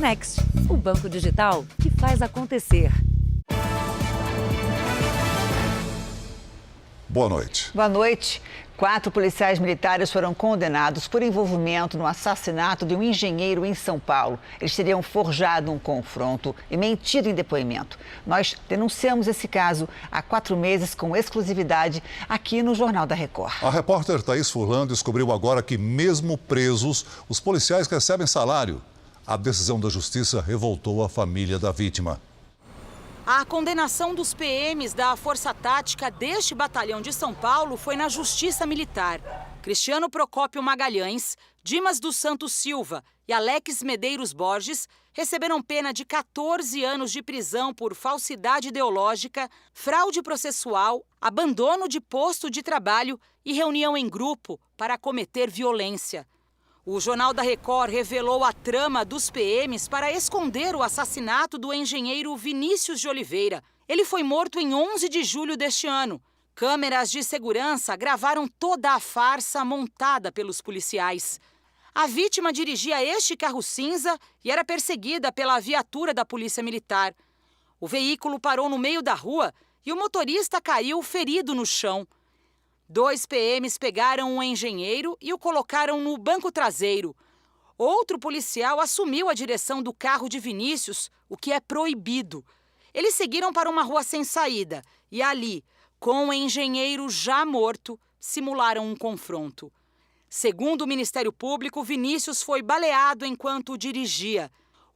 Next, o banco digital que faz acontecer. Boa noite. Boa noite. 4 policiais militares foram condenados por envolvimento no assassinato de um engenheiro em São Paulo. Eles teriam forjado um confronto e mentido em depoimento. Nós denunciamos esse caso há 4 meses com exclusividade aqui no Jornal da Record. A repórter Thaís Furlan descobriu agora que, mesmo presos, os policiais recebem salário. A decisão da justiça revoltou a família da vítima. A condenação dos PMs da Força Tática deste batalhão de São Paulo foi na Justiça Militar. Cristiano Procópio Magalhães, Dimas dos Santos Silva e Alex Medeiros Borges receberam pena de 14 anos de prisão por falsidade ideológica, fraude processual, abandono de posto de trabalho e reunião em grupo para cometer violência. O Jornal da Record revelou a trama dos PMs para esconder o assassinato do engenheiro Vinícius de Oliveira. Ele foi morto em 11 de julho deste ano. Câmeras de segurança gravaram toda a farsa montada pelos policiais. A vítima dirigia este carro cinza e era perseguida pela viatura da Polícia Militar. O veículo parou no meio da rua e o motorista caiu ferido no chão. 2 PMs pegaram o engenheiro e o colocaram no banco traseiro. Outro policial assumiu a direção do carro de Vinícius, o que é proibido. Eles seguiram para uma rua sem saída e ali, com o engenheiro já morto, simularam um confronto. Segundo o Ministério Público, Vinícius foi baleado enquanto dirigia.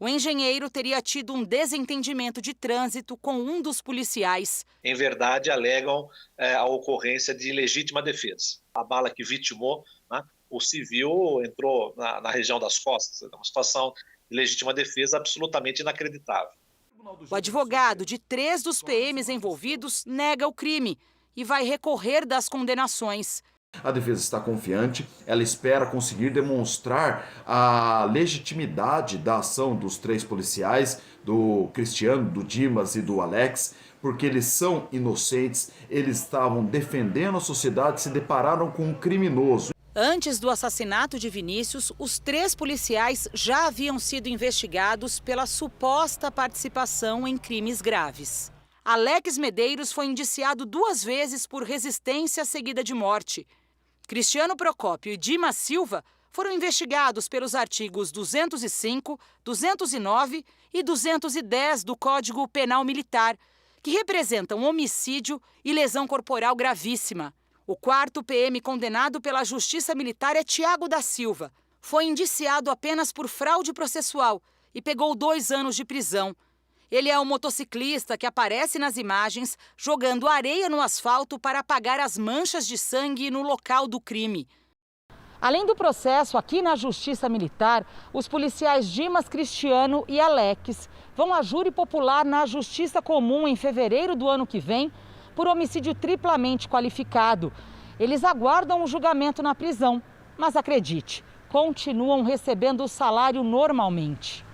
O engenheiro teria tido um desentendimento de trânsito com um dos policiais. Em verdade, alegam a ocorrência de legítima defesa. A bala que vitimou, né, o civil entrou na região das costas. É uma situação de legítima defesa absolutamente inacreditável. O advogado de 3 dos PMs envolvidos nega o crime e vai recorrer das condenações. A defesa está confiante, ela espera conseguir demonstrar a legitimidade da ação dos 3 policiais, do Cristiano, do Dimas e do Alex, porque eles são inocentes, eles estavam defendendo a sociedade e se depararam com um criminoso. Antes do assassinato de Vinícius, os 3 policiais já haviam sido investigados pela suposta participação em crimes graves. Alex Medeiros foi indiciado 2 vezes por resistência seguida de morte. Cristiano Procópio e Dimas Silva foram investigados pelos artigos 205, 209 e 210 do Código Penal Militar, que representam homicídio e lesão corporal gravíssima. O 4º PM condenado pela Justiça Militar é Tiago da Silva. Foi indiciado apenas por fraude processual e pegou 2 anos de prisão. Ele é o motociclista que aparece nas imagens jogando areia no asfalto para apagar as manchas de sangue no local do crime. Além do processo aqui na Justiça Militar, os policiais Dimas, Cristiano e Alex vão a júri popular na Justiça Comum em fevereiro do ano que vem por homicídio triplamente qualificado. Eles aguardam o julgamento na prisão, mas acredite, continuam recebendo o salário normalmente.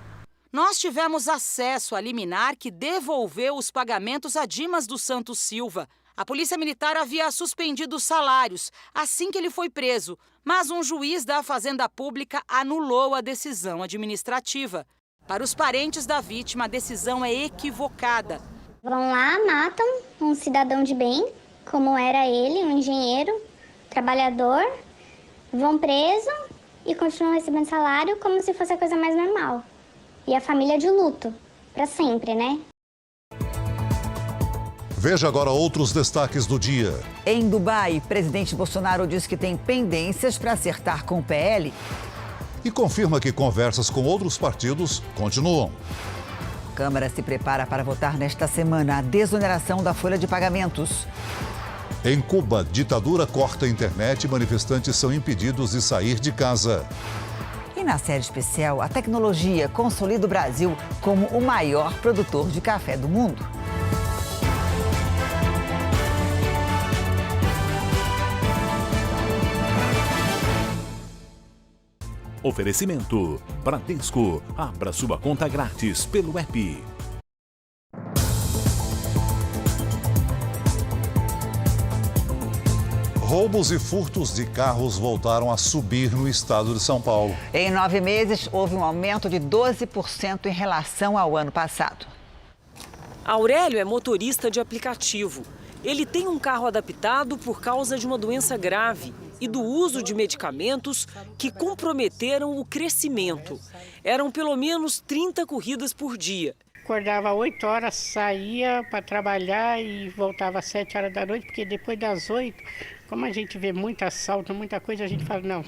Nós tivemos acesso à liminar que devolveu os pagamentos a Dimas dos Santos Silva. A Polícia Militar havia suspendido os salários assim que ele foi preso, mas um juiz da Fazenda Pública anulou a decisão administrativa. Para os parentes da vítima, a decisão é equivocada. Vão lá, matam um cidadão de bem, como era ele, um engenheiro, trabalhador, vão preso e continuam recebendo salário como se fosse a coisa mais normal. E a família de luto, para sempre, né? Veja agora outros destaques do dia. Em Dubai, presidente Bolsonaro diz que tem pendências para acertar com o PL. E confirma que conversas com outros partidos continuam. A Câmara se prepara para votar nesta semana a desoneração da folha de pagamentos. Em Cuba, ditadura corta a internet e manifestantes são impedidos de sair de casa. E na série especial, a tecnologia consolida o Brasil como o maior produtor de café do mundo. Oferecimento Bradesco. Abra sua conta grátis pelo app. Roubos e furtos de carros voltaram a subir no estado de São Paulo. Em 9 meses, houve um aumento de 12% em relação ao ano passado. Aurélio é motorista de aplicativo. Ele tem um carro adaptado por causa de uma doença grave e do uso de medicamentos que comprometeram o crescimento. Eram pelo menos 30 corridas por dia. Acordava 8 horas, saía para trabalhar e voltava às 7 horas da noite, porque depois das 8, como a gente vê muito assalto, muita coisa, a gente fala, não,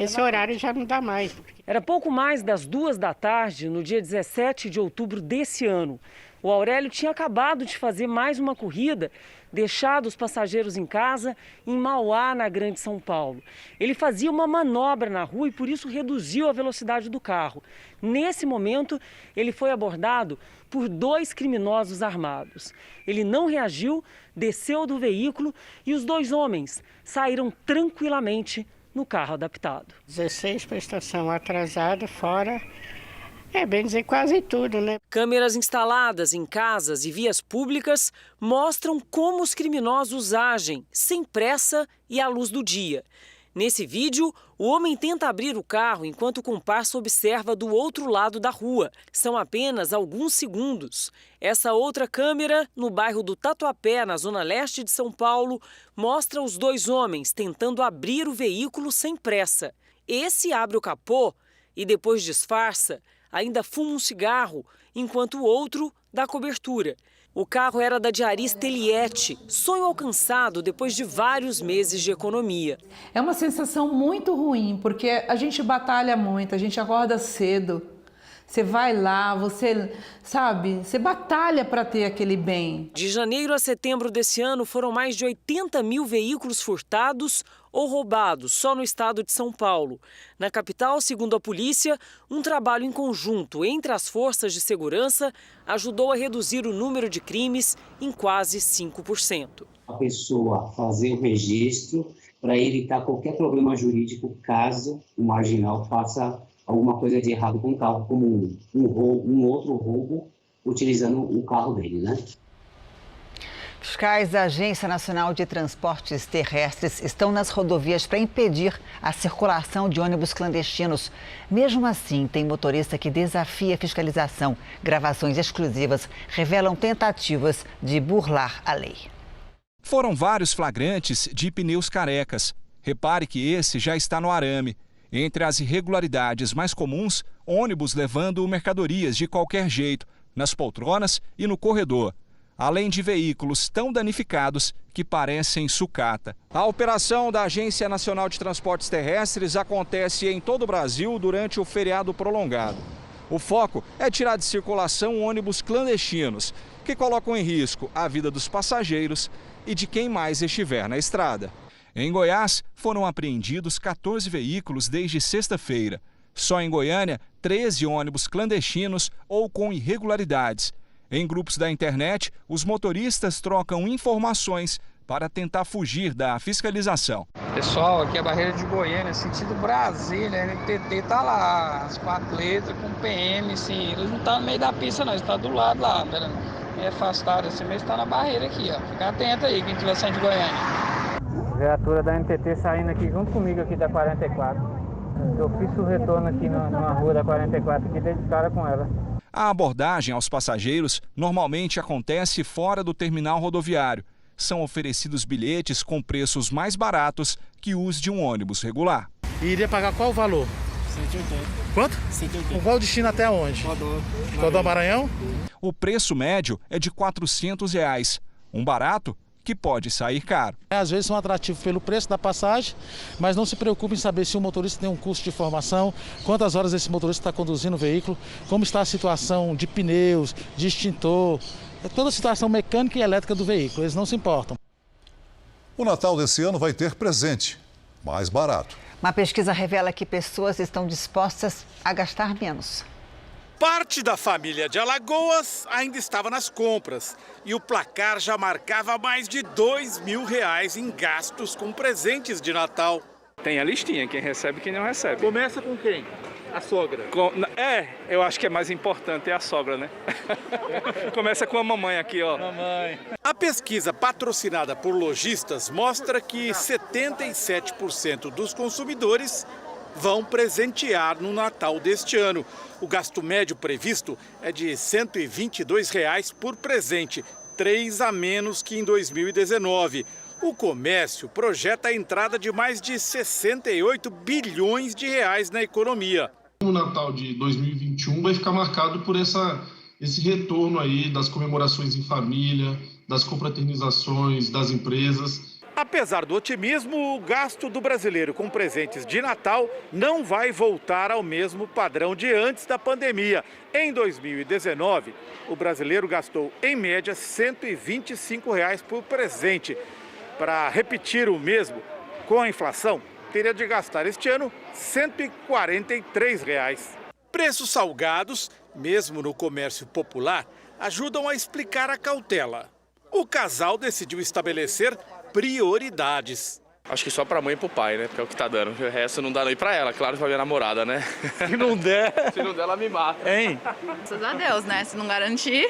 esse horário já não dá mais. Era pouco mais das 2 da tarde, no dia 17 de outubro desse ano. O Aurélio tinha acabado de fazer mais uma corrida, deixado os passageiros em casa, em Mauá, na Grande São Paulo. Ele fazia uma manobra na rua e por isso reduziu a velocidade do carro. Nesse momento, ele foi abordado por 2 criminosos armados. Ele não reagiu, desceu do veículo e os 2 homens saíram tranquilamente no carro adaptado. 16 prestação atrasada, fora... bem dizer, quase tudo, né? Câmeras instaladas em casas e vias públicas mostram como os criminosos agem, sem pressa e à luz do dia. Nesse vídeo, o homem tenta abrir o carro enquanto o comparsa observa do outro lado da rua. São apenas alguns segundos. Essa outra câmera, no bairro do Tatuapé, na zona leste de São Paulo, mostra os 2 homens tentando abrir o veículo sem pressa. Esse abre o capô e depois disfarça. Ainda fuma um cigarro, enquanto o outro dá cobertura. O carro era da diarista Eliette, sonho alcançado depois de vários meses de economia. É uma sensação muito ruim, porque a gente batalha muito, a gente acorda cedo. Você vai lá, você batalha para ter aquele bem. De janeiro a setembro desse ano, foram mais de 80 mil veículos furtados ou roubados só no estado de São Paulo. Na capital, segundo a polícia, um trabalho em conjunto entre as forças de segurança ajudou a reduzir o número de crimes em quase 5%. A pessoa fazer o registro para evitar qualquer problema jurídico caso o marginal faça alguma coisa de errado com o carro, como um outro roubo utilizando o carro dele, né? Fiscais da Agência Nacional de Transportes Terrestres estão nas rodovias para impedir a circulação de ônibus clandestinos. Mesmo assim, tem motorista que desafia a fiscalização. Gravações exclusivas revelam tentativas de burlar a lei. Foram vários flagrantes de pneus carecas. Repare que esse já está no arame. Entre as irregularidades mais comuns, ônibus levando mercadorias de qualquer jeito, nas poltronas e no corredor, além de veículos tão danificados que parecem sucata. A operação da Agência Nacional de Transportes Terrestres acontece em todo o Brasil durante o feriado prolongado. O foco é tirar de circulação ônibus clandestinos, que colocam em risco a vida dos passageiros e de quem mais estiver na estrada. Em Goiás, foram apreendidos 14 veículos desde sexta-feira. Só em Goiânia, 13 ônibus clandestinos ou com irregularidades. Em grupos da internet, os motoristas trocam informações para tentar fugir da fiscalização. Pessoal, aqui é a barreira de Goiânia, sentido Brasília, NTT tá lá, as 4 letras com PM, sim, eles não estão no meio da pista não, eles estão do lado lá, meio afastado assim, mas está na barreira aqui, ó. Fica atento aí, quem estiver saindo de Goiânia. Viatura da NTT saindo aqui junto comigo aqui da 44. Eu fiz o retorno aqui na rua da 44 aqui, dei de cara com ela. A abordagem aos passageiros normalmente acontece fora do terminal rodoviário. São oferecidos bilhetes com preços mais baratos que os de um ônibus regular. E iria pagar qual o valor? 180. Quanto? 180. Com qual destino até onde? Codó Maranhão? O preço médio é de R$ 400. Um barato que pode sair caro. Às vezes são atrativos pelo preço da passagem, mas não se preocupe em saber se o motorista tem um curso de formação, quantas horas esse motorista está conduzindo o veículo, como está a situação de pneus, de extintor, toda a situação mecânica e elétrica do veículo, eles não se importam. O Natal desse ano vai ter presente, mais barato. Uma pesquisa revela que pessoas estão dispostas a gastar menos. Parte da família de Alagoas ainda estava nas compras e o placar já marcava mais de R$2.000 em gastos com presentes de Natal. Tem a listinha, quem recebe e quem não recebe. Começa com quem? A sogra? Eu acho que é mais importante a sogra, né? Começa com a mamãe aqui, ó. Mamãe. A pesquisa patrocinada por lojistas mostra que 77% dos consumidores vão presentear no Natal deste ano. O gasto médio previsto é de R$ 122 por presente, 3 a menos que em 2019. O comércio projeta a entrada de mais de 68 bilhões de reais na economia. O Natal de 2021 vai ficar marcado por esse retorno aí das comemorações em família, das confraternizações, das empresas. Apesar do otimismo, o gasto do brasileiro com presentes de Natal não vai voltar ao mesmo padrão de antes da pandemia. Em 2019, o brasileiro gastou, em média, R$ 125 por presente. Para repetir o mesmo, com a inflação, teria de gastar este ano R$ 143. Preços salgados, mesmo no comércio popular, ajudam a explicar a cautela. O casal decidiu estabelecer prioridades. Acho que só pra mãe e pro pai, né? Porque é o que tá dando. O resto não dá nem pra ela, claro, pra minha namorada, né? Se não der... Se não der, ela me mata. Hein? Graças a Deus, né? Se não garantir...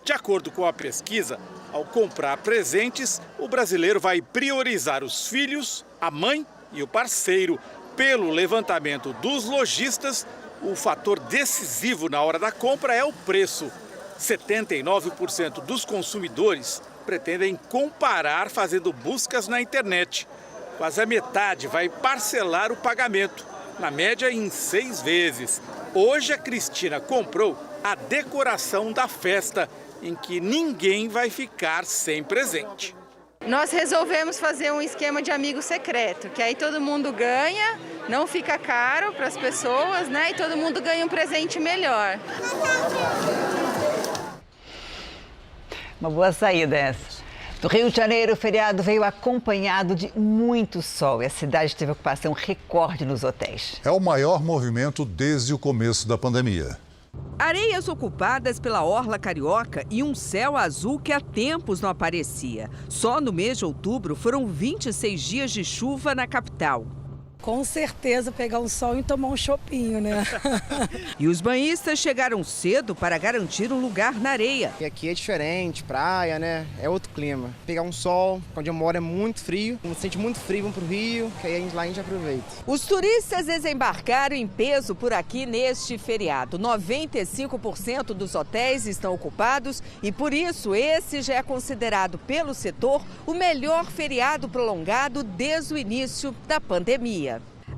De acordo com a pesquisa, ao comprar presentes, o brasileiro vai priorizar os filhos, a mãe e o parceiro. Pelo levantamento dos lojistas, o fator decisivo na hora da compra é o preço. 79% dos consumidores pretendem comparar fazendo buscas na internet. Quase a metade vai parcelar o pagamento, na média em 6 vezes. Hoje a Cristina comprou a decoração da festa, em que ninguém vai ficar sem presente. Nós resolvemos fazer um esquema de amigo secreto, que aí todo mundo ganha, não fica caro para as pessoas, né? E todo mundo ganha um presente melhor. Uma boa saída essa. No Rio de Janeiro, o feriado veio acompanhado de muito sol e a cidade teve ocupação recorde nos hotéis. É o maior movimento desde o começo da pandemia. Areias ocupadas pela orla carioca e um céu azul que há tempos não aparecia. Só no mês de outubro foram 26 dias de chuva na capital. Com certeza pegar um sol e tomar um chopinho, né? E os banhistas chegaram cedo para garantir um lugar na areia. E aqui é diferente, praia, né? É outro clima. Pegar um sol, onde eu moro é muito frio. Não sente muito frio, vamos pro Rio, que aí lá a gente aproveita. Os turistas desembarcaram em peso por aqui neste feriado. 95% dos hotéis estão ocupados e por isso esse já é considerado pelo setor o melhor feriado prolongado desde o início da pandemia.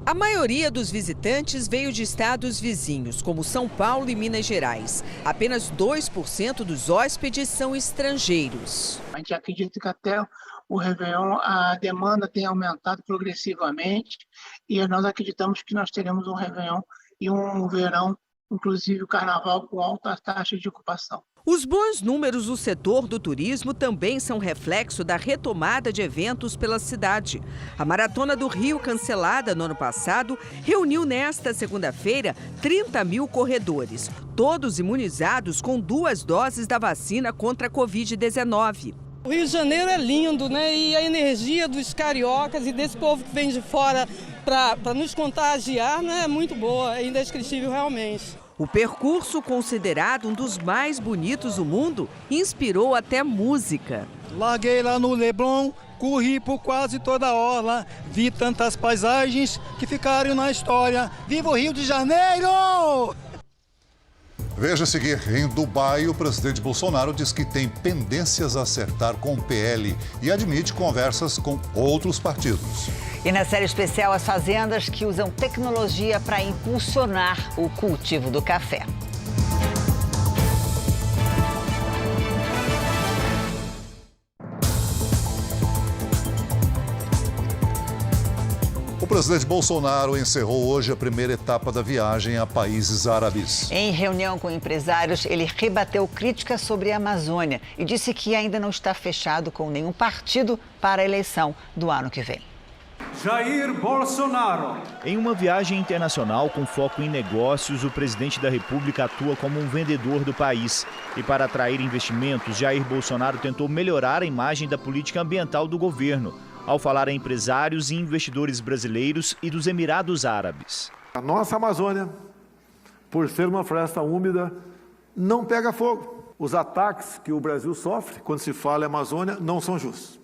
A maioria dos visitantes veio de estados vizinhos, como São Paulo e Minas Gerais. Apenas 2% dos hóspedes são estrangeiros. A gente acredita que até o Réveillon a demanda tem aumentado progressivamente e nós acreditamos que nós teremos um Réveillon e um verão, inclusive o Carnaval, com alta taxa de ocupação. Os bons números do setor do turismo também são reflexo da retomada de eventos pela cidade. A Maratona do Rio, cancelada no ano passado, reuniu nesta segunda-feira 30 mil corredores, todos imunizados com 2 doses da vacina contra a Covid-19. O Rio de Janeiro é lindo, né? E a energia dos cariocas e desse povo que vem de fora para nos contagiar, né, é muito boa, é indescritível realmente. O percurso, considerado um dos mais bonitos do mundo, inspirou até música. Larguei lá no Leblon, corri por quase toda a orla, vi tantas paisagens que ficaram na história. Viva o Rio de Janeiro! Veja a seguir, em Dubai, o presidente Bolsonaro diz que tem pendências a acertar com o PL e admite conversas com outros partidos. E na série especial, as fazendas que usam tecnologia para impulsionar o cultivo do café. O presidente Bolsonaro encerrou hoje a primeira etapa da viagem a países árabes. Em reunião com empresários, ele rebateu críticas sobre a Amazônia e disse que ainda não está fechado com nenhum partido para a eleição do ano que vem. Jair Bolsonaro. Em uma viagem internacional com foco em negócios, o presidente da República atua como um vendedor do país. E para atrair investimentos, Jair Bolsonaro tentou melhorar a imagem da política ambiental do governo, ao falar a empresários e investidores brasileiros e dos Emirados Árabes. A nossa Amazônia, por ser uma floresta úmida, não pega fogo. Os ataques que o Brasil sofre quando se fala em Amazônia não são justos.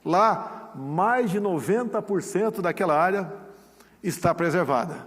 Lá, mais de 90% daquela área está preservada.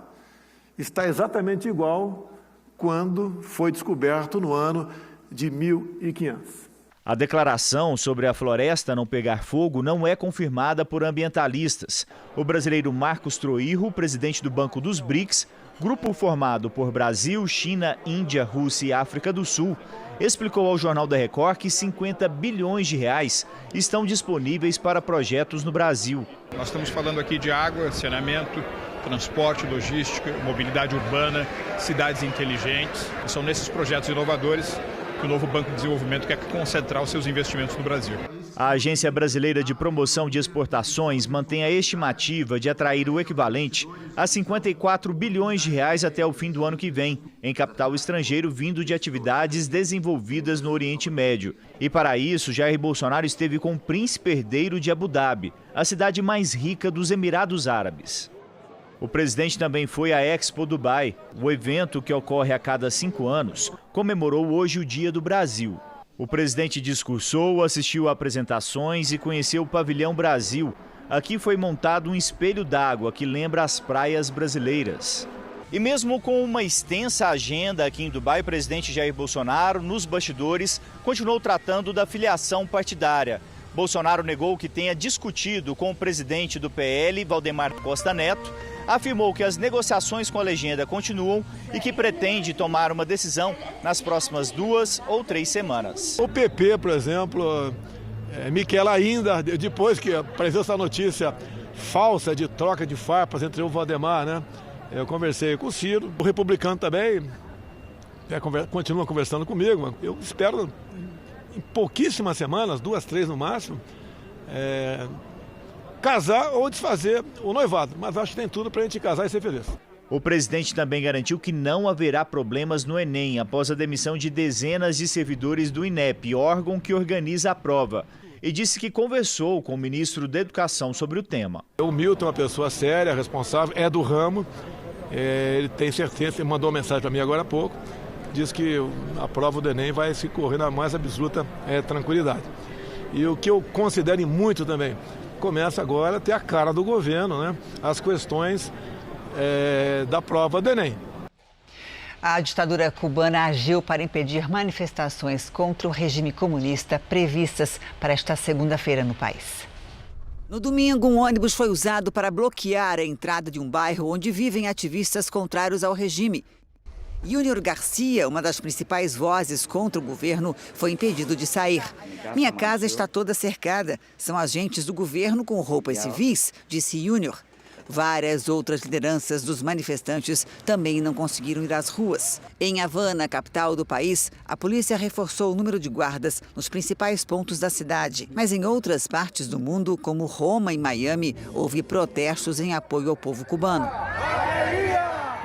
Está exatamente igual quando foi descoberto no ano de 1500. A declaração sobre a floresta não pegar fogo não é confirmada por ambientalistas. O brasileiro Marcos Troirro, presidente do Banco dos BRICS, grupo formado por Brasil, China, Índia, Rússia e África do Sul, explicou ao Jornal da Record que 50 bilhões de reais estão disponíveis para projetos no Brasil. Nós estamos falando aqui de água, saneamento, transporte, logística, mobilidade urbana, cidades inteligentes. E são nesses projetos inovadores que o novo Banco de Desenvolvimento quer concentrar os seus investimentos no Brasil. A Agência Brasileira de Promoção de Exportações mantém a estimativa de atrair o equivalente a 54 bilhões de reais até o fim do ano que vem, em capital estrangeiro vindo de atividades desenvolvidas no Oriente Médio. E para isso, Jair Bolsonaro esteve com o príncipe herdeiro de Abu Dhabi, a cidade mais rica dos Emirados Árabes. O presidente também foi à Expo Dubai. O evento, que ocorre a cada 5 anos, comemorou hoje o Dia do Brasil. O presidente discursou, assistiu a apresentações e conheceu o Pavilhão Brasil. Aqui foi montado um espelho d'água que lembra as praias brasileiras. E mesmo com uma extensa agenda aqui em Dubai, o presidente Jair Bolsonaro, nos bastidores, continuou tratando da filiação partidária. Bolsonaro negou que tenha discutido com o presidente do PL, Valdemar Costa Neto, afirmou que as negociações com a legenda continuam e que pretende tomar uma decisão nas próximas 2 ou 3 semanas. O PP, por exemplo, me quer ainda, depois que apareceu essa notícia falsa de troca de farpas entre o Valdemar, né? Eu conversei com o Ciro, o republicano também continua conversando comigo. Eu espero, em pouquíssimas semanas, 2, 3 no máximo, casar ou desfazer o noivado, mas acho que tem tudo para a gente casar e ser feliz. O presidente também garantiu que não haverá problemas no Enem após a demissão de dezenas de servidores do INEP, órgão que organiza a prova, e disse que conversou com o ministro da Educação sobre o tema. O Milton é uma pessoa séria, responsável, é do ramo, ele tem certeza, ele mandou uma mensagem para mim agora há pouco, diz que a prova do Enem vai se correr na mais absoluta tranquilidade. E o que eu considero muito também, começa agora a ter a cara do governo, né? As questões da prova do Enem. A ditadura cubana agiu para impedir manifestações contra o regime comunista previstas para esta segunda-feira no país. No domingo, um ônibus foi usado para bloquear a entrada de um bairro onde vivem ativistas contrários ao regime. Júnior Garcia, uma das principais vozes contra o governo, foi impedido de sair. Minha casa está toda cercada. São agentes do governo com roupas civis, disse Júnior. Várias outras lideranças dos manifestantes também não conseguiram ir às ruas. Em Havana, capital do país, a polícia reforçou o número de guardas nos principais pontos da cidade. Mas em outras partes do mundo, como Roma e Miami, houve protestos em apoio ao povo cubano.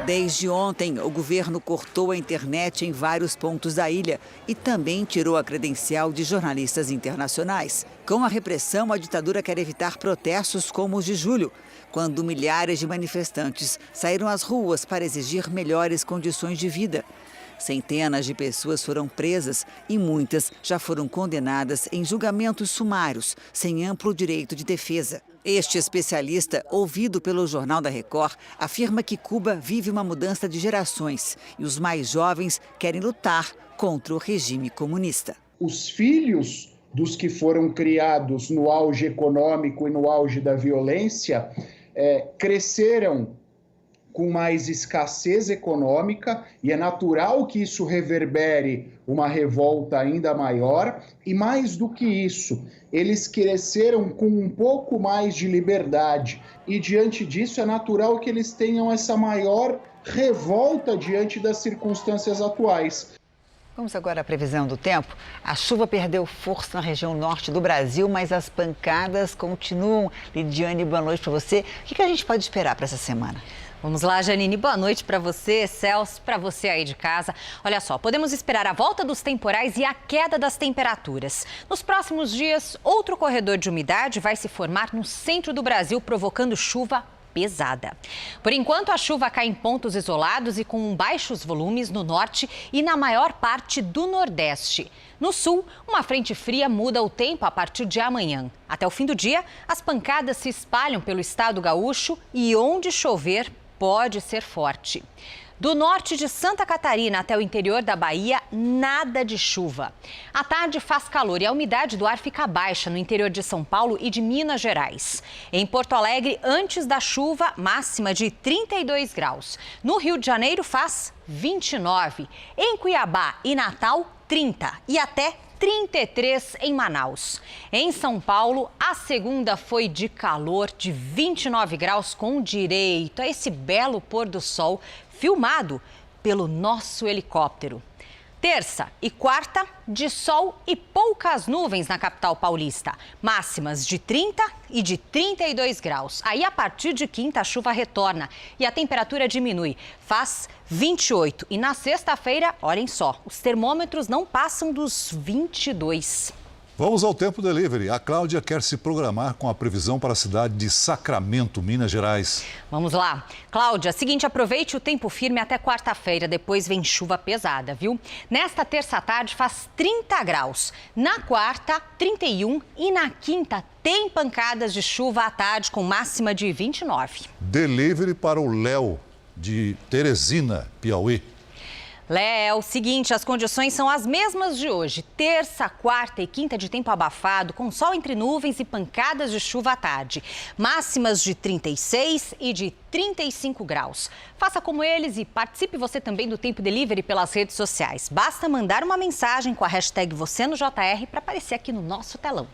Desde ontem, o governo cortou a internet em vários pontos da ilha e também tirou a credencial de jornalistas internacionais. Com a repressão, a ditadura quer evitar protestos como os de julho, quando milhares de manifestantes saíram às ruas para exigir melhores condições de vida. Centenas de pessoas foram presas e muitas já foram condenadas em julgamentos sumários, sem amplo direito de defesa. Este especialista, ouvido pelo Jornal da Record, afirma que Cuba vive uma mudança de gerações e os mais jovens querem lutar contra o regime comunista. Os filhos dos que foram criados no auge econômico e no auge da violência cresceram com mais escassez econômica e é natural que isso reverbere uma revolta ainda maior. E mais do que isso, eles cresceram com um pouco mais de liberdade e diante disso é natural que eles tenham essa maior revolta diante das circunstâncias atuais. Vamos agora à previsão do tempo. A chuva perdeu força na região norte do Brasil, mas as pancadas continuam. Lidiane, boa noite para você. O que a gente pode esperar para essa semana? Vamos lá, Janine. Boa noite para você, Celso, para você aí de casa. Olha só, podemos esperar a volta dos temporais e a queda das temperaturas. Nos próximos dias, outro corredor de umidade vai se formar no centro do Brasil, provocando chuva pesada. Por enquanto, a chuva cai em pontos isolados e com baixos volumes no norte e na maior parte do nordeste. No sul, uma frente fria muda o tempo a partir de amanhã. Até o fim do dia, as pancadas se espalham pelo estado gaúcho e onde chover pode ser forte. Do norte de Santa Catarina até o interior da Bahia, nada de chuva. À tarde faz calor e a umidade do ar fica baixa no interior de São Paulo e de Minas Gerais. Em Porto Alegre, antes da chuva, máxima de 32 graus. No Rio de Janeiro faz 29. Em Cuiabá e Natal, 30 e até 33 em Manaus. Em São Paulo, a segunda foi de calor de 29 graus com direito a esse belo pôr do sol filmado pelo nosso helicóptero. Terça e quarta, de sol e poucas nuvens na capital paulista. Máximas de 30 e de 32 graus. Aí, a partir de quinta, a chuva retorna e a temperatura diminui. Faz 28. E na sexta-feira, olhem só, os termômetros não passam dos 22. Vamos ao Tempo Delivery. A Cláudia quer se programar com a previsão para a cidade de Sacramento, Minas Gerais. Vamos lá. Cláudia, seguinte, aproveite o tempo firme até quarta-feira, depois vem chuva pesada, viu? Nesta terça tarde faz 30 graus, na quarta 31 e na quinta tem pancadas de chuva à tarde com máxima de 29. Delivery para o Léo, de Teresina, Piauí. Léo, seguinte, as condições são as mesmas de hoje. Terça, quarta e quinta de tempo abafado, com sol entre nuvens e pancadas de chuva à tarde. Máximas de 36 e de 35 graus. Faça como eles e participe você também do Tempo Delivery pelas redes sociais. Basta mandar uma mensagem com a hashtag #VocêNoJR para aparecer aqui no nosso telão.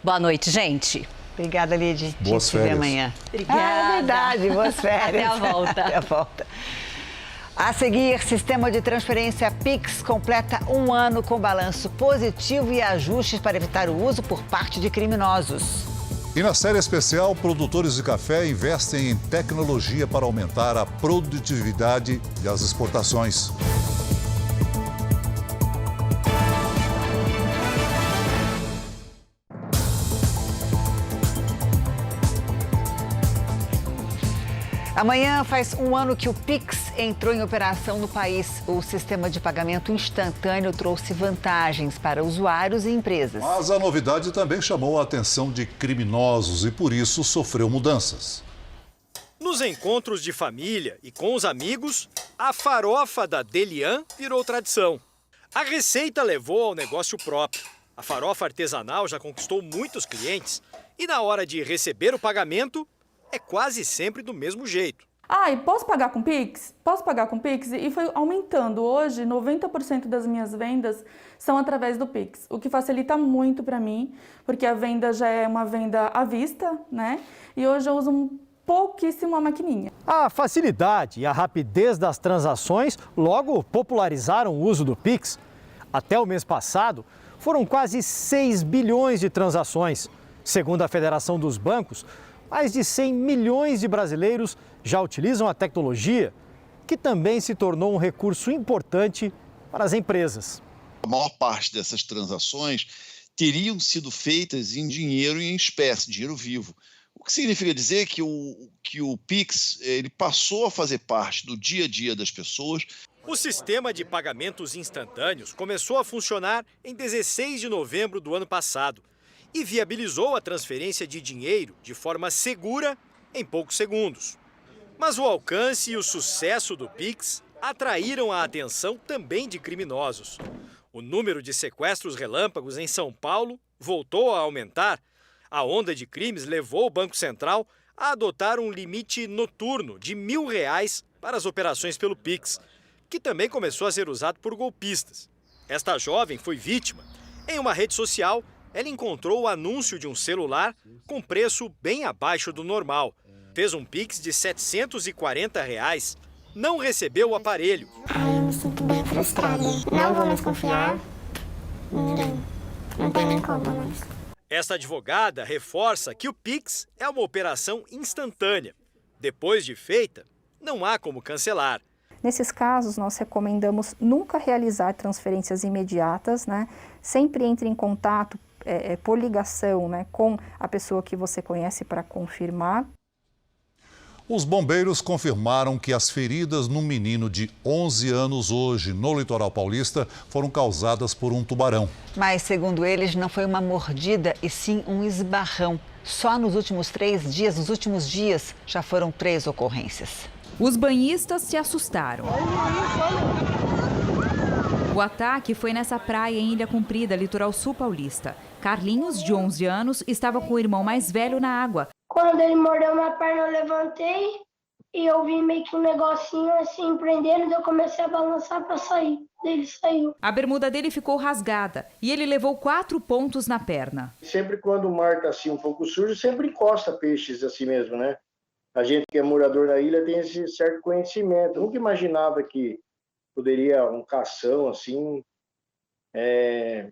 Boa noite, gente. Obrigada, Lid. Boas férias. Até amanhã. Obrigada. É verdade, boas férias. Até a volta. Até a volta. A seguir, sistema de transferência Pix completa 1 ano com balanço positivo e ajustes para evitar o uso por parte de criminosos. E na série especial, produtores de café investem em tecnologia para aumentar a produtividade das exportações. Amanhã faz 1 ano que o Pix entrou em operação no país. O sistema de pagamento instantâneo trouxe vantagens para usuários e empresas. Mas a novidade também chamou a atenção de criminosos e, por isso, sofreu mudanças. Nos encontros de família e com os amigos, a farofa da Delian virou tradição. A receita levou ao negócio próprio. A farofa artesanal já conquistou muitos clientes e, na hora de receber o pagamento, é quase sempre do mesmo jeito. E posso pagar com Pix? Posso pagar com Pix? E foi aumentando. Hoje, 90% das minhas vendas são através do Pix, o que facilita muito para mim, porque a venda já é uma venda à vista, né? E hoje eu uso pouquíssimo a maquininha. A facilidade e a rapidez das transações logo popularizaram o uso do Pix. Até o mês passado, foram quase 6 bilhões de transações. Segundo a Federação dos Bancos, mais de 100 milhões de brasileiros já utilizam a tecnologia, que também se tornou um recurso importante para as empresas. A maior parte dessas transações teriam sido feitas em dinheiro e em espécie, dinheiro vivo. O que significa dizer que o Pix ele passou a fazer parte do dia a dia das pessoas. O sistema de pagamentos instantâneos começou a funcionar em 16 de novembro do ano passado e viabilizou a transferência de dinheiro de forma segura em poucos segundos. Mas o alcance e o sucesso do Pix atraíram a atenção também de criminosos. O número de sequestros relâmpagos em São Paulo voltou a aumentar. A onda de crimes levou o Banco Central a adotar um limite noturno de R$1.000 para as operações pelo Pix, que também começou a ser usado por golpistas. Esta jovem foi vítima. Em uma rede social, ela encontrou o anúncio de um celular com preço bem abaixo do normal. Fez um Pix de R$740. Não recebeu o aparelho. Eu me sinto bem frustrada. Não vou mais confiar em ninguém. Não tem nem como mais. Esta advogada reforça que o Pix é uma operação instantânea. Depois de feita, não há como cancelar. Nesses casos, nós recomendamos nunca realizar transferências imediatas, né? Sempre entre em contato por ligação, né, com a pessoa que você conhece para confirmar. Os bombeiros confirmaram que as feridas no menino de 11 anos hoje, no litoral paulista, foram causadas por um tubarão. Mas, segundo eles, não foi uma mordida e sim um esbarrão. Só nos últimos 3 dias, já foram 3 ocorrências. Os banhistas se assustaram. O ataque foi nessa praia em Ilha Comprida, litoral sul paulista. Carlinhos, de 11 anos, estava com o irmão mais velho na água. Quando ele mordeu minha perna, eu levantei e eu vi meio que um negocinho assim prendendo, eu comecei a balançar para sair. Ele saiu. A bermuda dele ficou rasgada e ele levou 4 pontos na perna. Sempre quando o mar está assim um pouco sujo, sempre encosta peixes assim mesmo, né? A gente que é morador da ilha tem esse certo conhecimento. Eu nunca imaginava que poderia um cação assim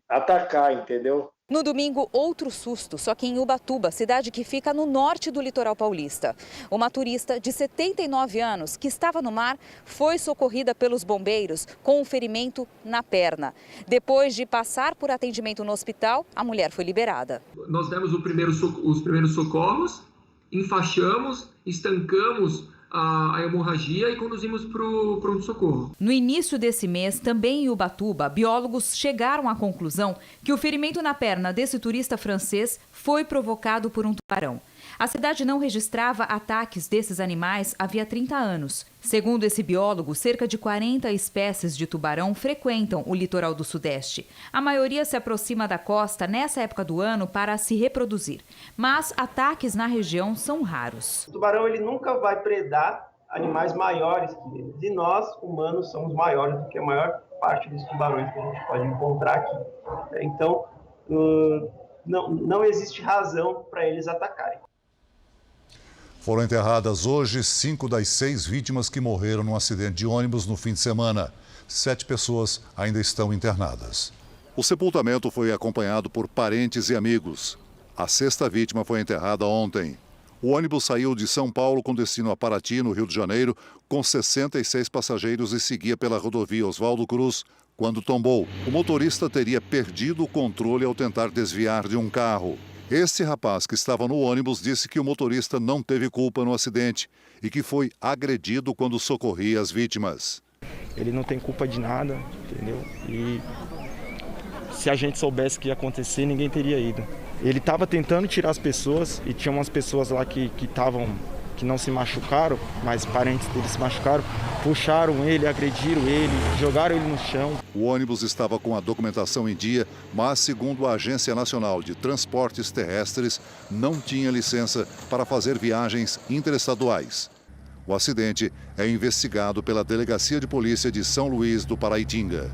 atacar, entendeu? No domingo, outro susto, só que em Ubatuba, cidade que fica no norte do litoral paulista. Uma turista de 79 anos que estava no mar foi socorrida pelos bombeiros com um ferimento na perna. Depois de passar por atendimento no hospital, a mulher foi liberada. Nós demos os primeiros socorros, enfaixamos, estancamos a hemorragia e conduzimos para o pronto-socorro. No início desse mês, também em Ubatuba, biólogos chegaram à conclusão que o ferimento na perna desse turista francês foi provocado por um tubarão. A cidade não registrava ataques desses animais havia 30 anos. Segundo esse biólogo, cerca de 40 espécies de tubarão frequentam o litoral do Sudeste. A maioria se aproxima da costa nessa época do ano para se reproduzir. Mas ataques na região são raros. O tubarão ele nunca vai predar animais maiores que eles. E nós, humanos, somos maiores do que a maior parte dos tubarões que a gente pode encontrar aqui. Então, não existe razão para eles atacarem. Foram enterradas hoje 5 das 6 vítimas que morreram num acidente de ônibus no fim de semana. 7 pessoas ainda estão internadas. O sepultamento foi acompanhado por parentes e amigos. A 6ª vítima foi enterrada ontem. O ônibus saiu de São Paulo com destino a Paraty, no Rio de Janeiro, com 66 passageiros e seguia pela rodovia Oswaldo Cruz, quando tombou. O motorista teria perdido o controle ao tentar desviar de um carro. Esse rapaz que estava no ônibus disse que o motorista não teve culpa no acidente e que foi agredido quando socorria as vítimas. Ele não tem culpa de nada, entendeu? E se a gente soubesse que ia acontecer, ninguém teria ido. Ele estava tentando tirar as pessoas e tinha umas pessoas lá que não se machucaram, mas parentes dele se machucaram, puxaram ele, agrediram ele, jogaram ele no chão. O ônibus estava com a documentação em dia, mas, segundo a Agência Nacional de Transportes Terrestres, não tinha licença para fazer viagens interestaduais. O acidente é investigado pela Delegacia de Polícia de São Luís do Paraitinga.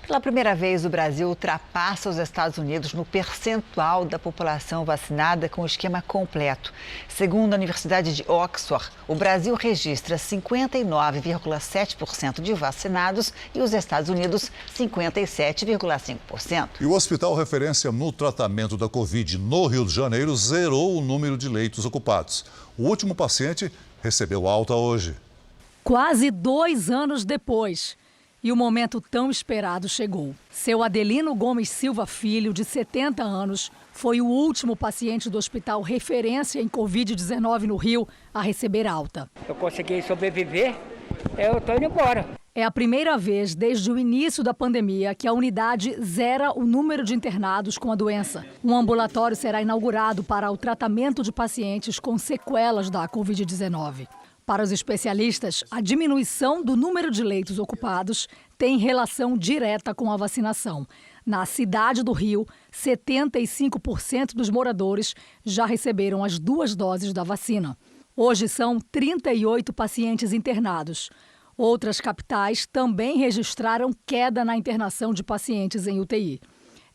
Pela primeira vez, o Brasil ultrapassa os Estados Unidos no percentual da população vacinada com o esquema completo. Segundo a Universidade de Oxford, o Brasil registra 59,7% de vacinados e os Estados Unidos 57,5%. E o hospital referência no tratamento da Covid no Rio de Janeiro zerou o número de leitos ocupados. O último paciente recebeu alta hoje. Quase 2 anos depois. E o momento tão esperado chegou. Seu Adelino Gomes Silva Filho, de 70 anos, foi o último paciente do hospital referência em Covid-19 no Rio a receber alta. Eu consegui sobreviver, eu estou indo embora. É a primeira vez desde o início da pandemia que a unidade zera o número de internados com a doença. Um ambulatório será inaugurado para o tratamento de pacientes com sequelas da Covid-19. Para os especialistas, a diminuição do número de leitos ocupados tem relação direta com a vacinação. Na cidade do Rio, 75% dos moradores já receberam as 2 doses da vacina. Hoje são 38 pacientes internados. Outras capitais também registraram queda na internação de pacientes em UTI.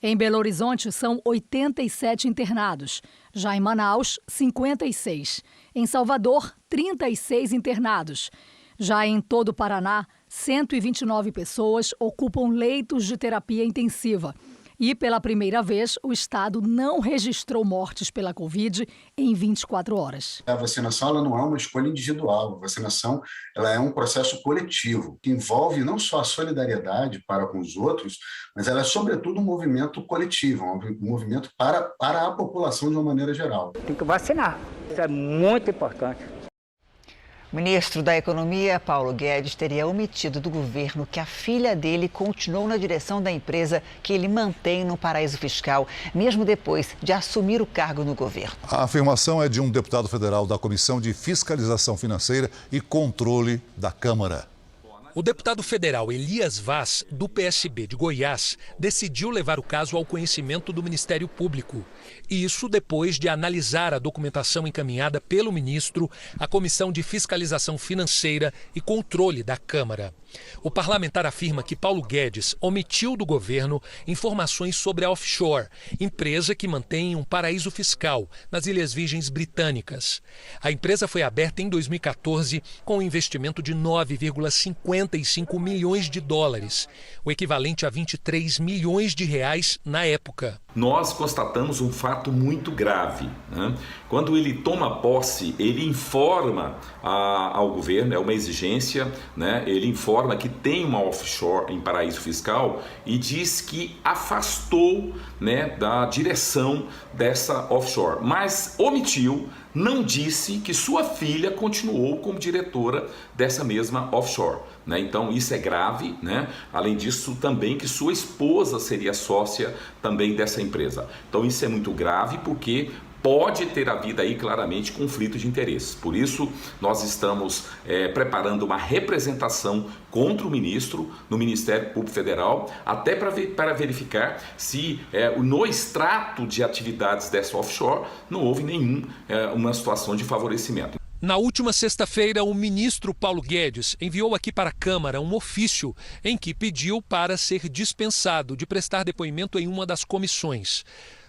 Em Belo Horizonte, são 87 internados. Já em Manaus, 56. Em Salvador, 36 internados. Já em todo o Paraná, 129 pessoas ocupam leitos de terapia intensiva. E, pela primeira vez, o estado não registrou mortes pela Covid em 24 horas. A vacinação ela não é uma escolha individual. A vacinação ela é um processo coletivo, que envolve não só a solidariedade para com os outros, mas ela é, sobretudo, um movimento coletivo, um movimento para a população de uma maneira geral. Tem que vacinar. Isso é muito importante. O ministro da Economia, Paulo Guedes, teria omitido do governo que a filha dele continuou na direção da empresa que ele mantém no paraíso fiscal, mesmo depois de assumir o cargo no governo. A afirmação é de um deputado federal da Comissão de Fiscalização Financeira e Controle da Câmara. O deputado federal Elias Vaz, do PSB de Goiás, decidiu levar o caso ao conhecimento do Ministério Público. E isso depois de analisar a documentação encaminhada pelo ministro à Comissão de Fiscalização Financeira e Controle da Câmara. O parlamentar afirma que Paulo Guedes omitiu do governo informações sobre a Offshore, empresa que mantém um paraíso fiscal nas Ilhas Virgens Britânicas. A empresa foi aberta em 2014 com um investimento de 9,55 milhões de dólares, o equivalente a 23 milhões de reais na época. Nós constatamos um fato muito grave, né? Quando ele toma posse, ele informa ao governo, é uma exigência, né? Ele informa que tem uma offshore em paraíso fiscal e diz que afastou, né, da direção dessa offshore, mas omitiu, não disse que sua filha continuou como diretora dessa mesma offshore, né? Então isso é grave, né? Além disso também que sua esposa seria sócia também dessa empresa. Então isso é muito grave porque pode ter havido aí claramente conflito de interesses. Por isso, nós estamos preparando uma representação contra o ministro no Ministério Público Federal, até para verificar se no extrato de atividades dessa offshore não houve uma situação de favorecimento. Na última sexta-feira, o ministro Paulo Guedes enviou aqui para a Câmara um ofício em que pediu para ser dispensado de prestar depoimento em uma das comissões.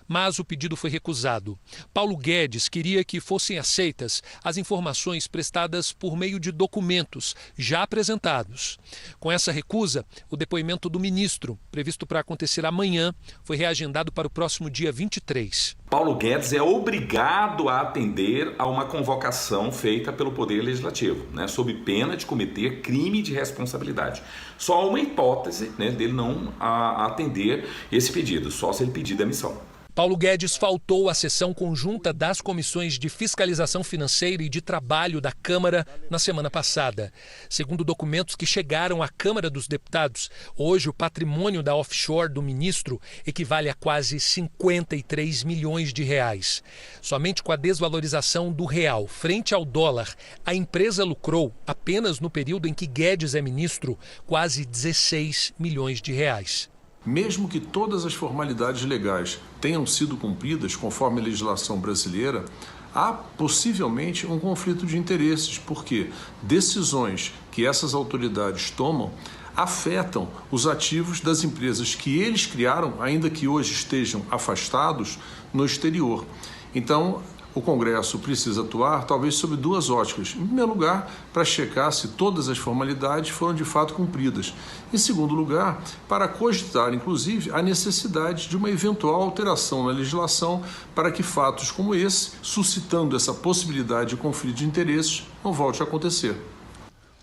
Mas o pedido foi recusado. Paulo Guedes queria que fossem aceitas as informações prestadas por meio de documentos já apresentados. Com essa recusa, o depoimento do ministro, previsto para acontecer amanhã, foi reagendado para o próximo dia 23. Paulo Guedes é obrigado a atender a uma convocação feita pelo Poder Legislativo, né, sob pena de cometer crime de responsabilidade. Só há uma hipótese, né, dele não atender esse pedido, só se ele pedir demissão. Paulo Guedes faltou à sessão conjunta das comissões de fiscalização financeira e de trabalho da Câmara na semana passada. Segundo documentos que chegaram à Câmara dos Deputados, hoje o patrimônio da offshore do ministro equivale a quase 53 milhões de reais. Somente com a desvalorização do real frente ao dólar, a empresa lucrou, apenas no período em que Guedes é ministro, quase 16 milhões de reais. Mesmo que todas as formalidades legais tenham sido cumpridas conforme a legislação brasileira, há possivelmente um conflito de interesses, porque decisões que essas autoridades tomam afetam os ativos das empresas que eles criaram, ainda que hoje estejam afastados no exterior. Então, o Congresso precisa atuar, talvez, sob duas óticas. Em primeiro lugar, para checar se todas as formalidades foram de fato cumpridas. Em segundo lugar, para cogitar, inclusive, a necessidade de uma eventual alteração na legislação para que fatos como esse, suscitando essa possibilidade de conflito de interesses, não volte a acontecer.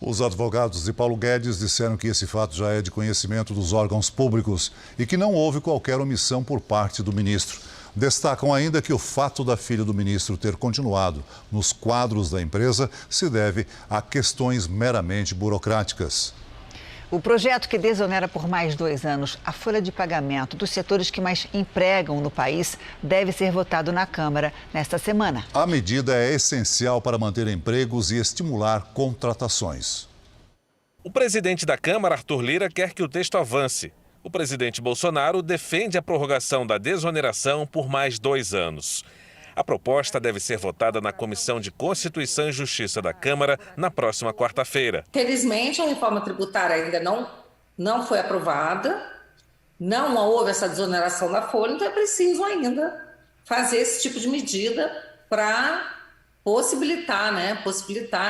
Os advogados de Paulo Guedes disseram que esse fato já é de conhecimento dos órgãos públicos e que não houve qualquer omissão por parte do ministro. Destacam ainda que o fato da filha do ministro ter continuado nos quadros da empresa se deve a questões meramente burocráticas. O projeto que desonera por mais 2 anos a folha de pagamento dos setores que mais empregam no país deve ser votado na Câmara nesta semana. A medida é essencial para manter empregos e estimular contratações. O presidente da Câmara, Arthur Lira, quer que o texto avance. O presidente Bolsonaro defende a prorrogação da desoneração por mais 2 anos. A proposta deve ser votada na Comissão de Constituição e Justiça da Câmara na próxima quarta-feira. Felizmente, a reforma tributária ainda não foi aprovada, não houve essa desoneração da folha, então é preciso ainda fazer esse tipo de medida para possibilitar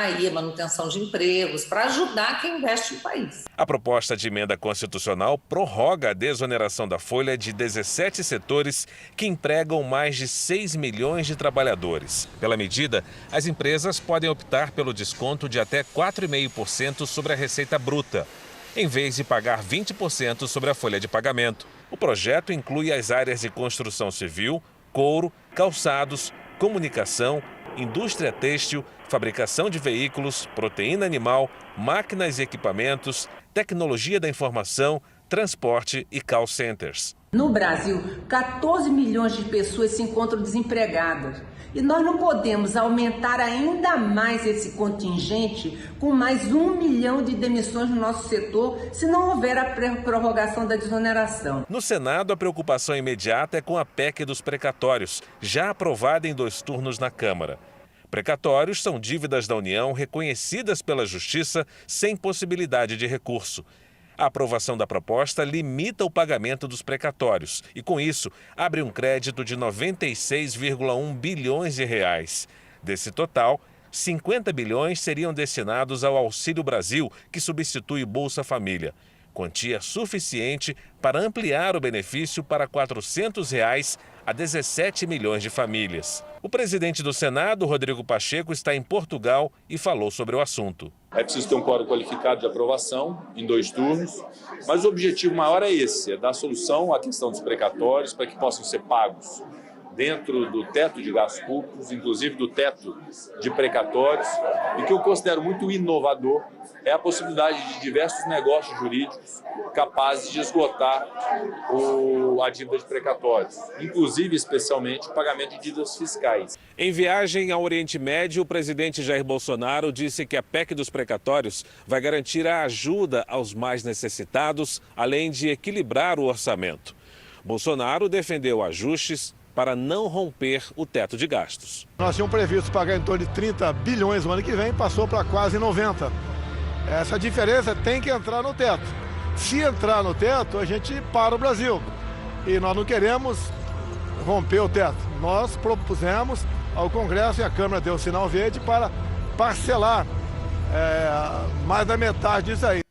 aí a manutenção de empregos, para ajudar quem investe no país. A proposta de emenda constitucional prorroga a desoneração da folha de 17 setores que empregam mais de 6 milhões de trabalhadores. Pela medida, as empresas podem optar pelo desconto de até 4,5% sobre a receita bruta, em vez de pagar 20% sobre a folha de pagamento. O projeto inclui as áreas de construção civil, couro, calçados, comunicação, indústria têxtil, fabricação de veículos, proteína animal, máquinas e equipamentos, tecnologia da informação, transporte e call centers. No Brasil, 14 milhões de pessoas se encontram desempregadas. E nós não podemos aumentar ainda mais esse contingente com mais 1 milhão de demissões no nosso setor, se não houver a prorrogação da desoneração. No Senado, a preocupação imediata é com a PEC dos precatórios, já aprovada em 2 turnos na Câmara. Precatórios são dívidas da União reconhecidas pela Justiça sem possibilidade de recurso. A aprovação da proposta limita o pagamento dos precatórios e, com isso, abre um crédito de 96,1 bilhões de reais. Desse total, 50 bilhões seriam destinados ao Auxílio Brasil, que substitui o Bolsa Família. Quantia suficiente para ampliar o benefício para R$ 400 a 17 milhões de famílias. O presidente do Senado, Rodrigo Pacheco, está em Portugal e falou sobre o assunto. É preciso ter um quórum qualificado de aprovação em 2 turnos, mas o objetivo maior é esse, é dar solução à questão dos precatórios para que possam ser pagos dentro do teto de gastos públicos, inclusive do teto de precatórios, e que eu considero muito inovador é a possibilidade de diversos negócios jurídicos capazes de esgotar a dívida de precatórios, inclusive, especialmente, o pagamento de dívidas fiscais. Em viagem ao Oriente Médio, o presidente Jair Bolsonaro disse que a PEC dos precatórios vai garantir a ajuda aos mais necessitados, além de equilibrar o orçamento. Bolsonaro defendeu ajustes para não romper o teto de gastos. Nós tínhamos previsto pagar em torno de 30 bilhões no ano que vem, passou para quase 90. Essa diferença tem que entrar no teto. Se entrar no teto, a gente para o Brasil. E nós não queremos romper o teto. Nós propusemos ao Congresso e a Câmara deu sinal verde para parcelar mais da metade disso aí.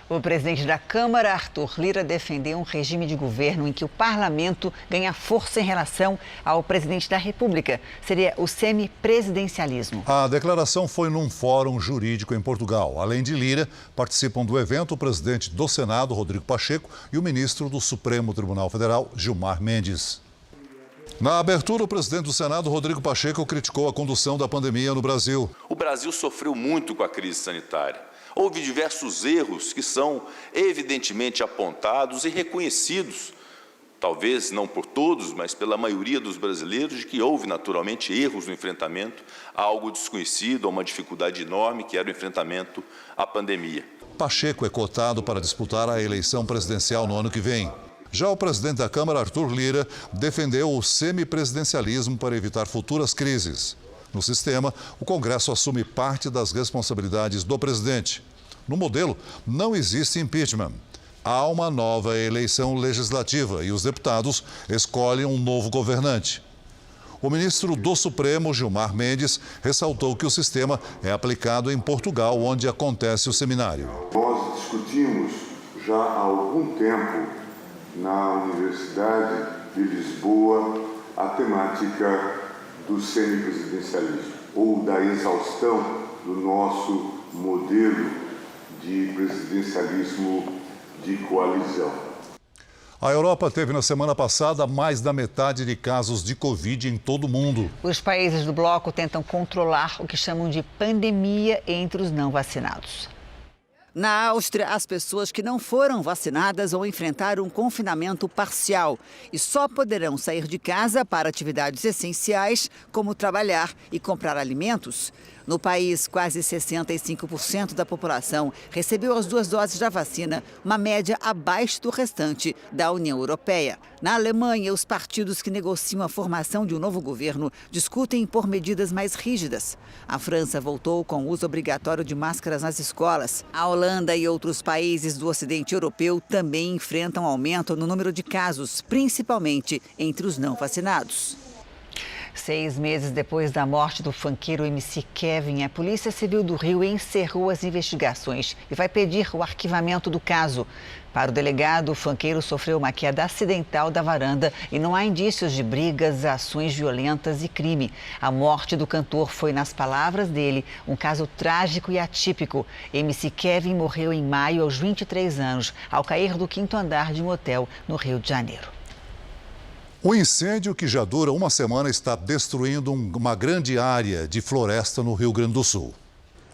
O presidente da Câmara, Arthur Lira, defendeu um regime de governo em que o parlamento ganha força em relação ao presidente da República. Seria o semipresidencialismo. A declaração foi num fórum jurídico em Portugal. Além de Lira, participam do evento o presidente do Senado, Rodrigo Pacheco, e o ministro do Supremo Tribunal Federal, Gilmar Mendes. Na abertura, o presidente do Senado, Rodrigo Pacheco, criticou a condução da pandemia no Brasil. O Brasil sofreu muito com a crise sanitária. Houve diversos erros que são evidentemente apontados e reconhecidos, talvez não por todos, mas pela maioria dos brasileiros, de que houve naturalmente erros no enfrentamento a algo desconhecido, a uma dificuldade enorme que era o enfrentamento à pandemia. Pacheco é cotado para disputar a eleição presidencial no ano que vem. Já o presidente da Câmara, Arthur Lira, defendeu o semipresidencialismo para evitar futuras crises. No sistema, o Congresso assume parte das responsabilidades do presidente. No modelo, não existe impeachment. Há uma nova eleição legislativa e os deputados escolhem um novo governante. O ministro do Supremo, Gilmar Mendes, ressaltou que o sistema é aplicado em Portugal, onde acontece o seminário. Nós discutimos já há algum tempo na Universidade de Lisboa a temática do semipresidencialismo, ou da exaustão do nosso modelo de presidencialismo de coalizão. A Europa teve na semana passada mais da metade de casos de Covid em todo o mundo. Os países do bloco tentam controlar o que chamam de pandemia entre os não vacinados. Na Áustria, as pessoas que não foram vacinadas vão enfrentar um confinamento parcial e só poderão sair de casa para atividades essenciais, como trabalhar e comprar alimentos. No país, quase 65% da população recebeu as 2 doses da vacina, uma média abaixo do restante da União Europeia. Na Alemanha, os partidos que negociam a formação de um novo governo discutem por medidas mais rígidas. A França voltou com o uso obrigatório de máscaras nas escolas. A Holanda e outros países do Ocidente Europeu também enfrentam aumento no número de casos, principalmente entre os não vacinados. 6 meses depois da morte do funkeiro MC Kevin, a Polícia Civil do Rio encerrou as investigações e vai pedir o arquivamento do caso. Para o delegado, o funkeiro sofreu uma queda acidental da varanda e não há indícios de brigas, ações violentas e crime. A morte do cantor foi, nas palavras dele, um caso trágico e atípico. MC Kevin morreu em maio aos 23 anos, ao cair do 5º andar de um hotel no Rio de Janeiro. O incêndio, que já dura uma semana, está destruindo uma grande área de floresta no Rio Grande do Sul.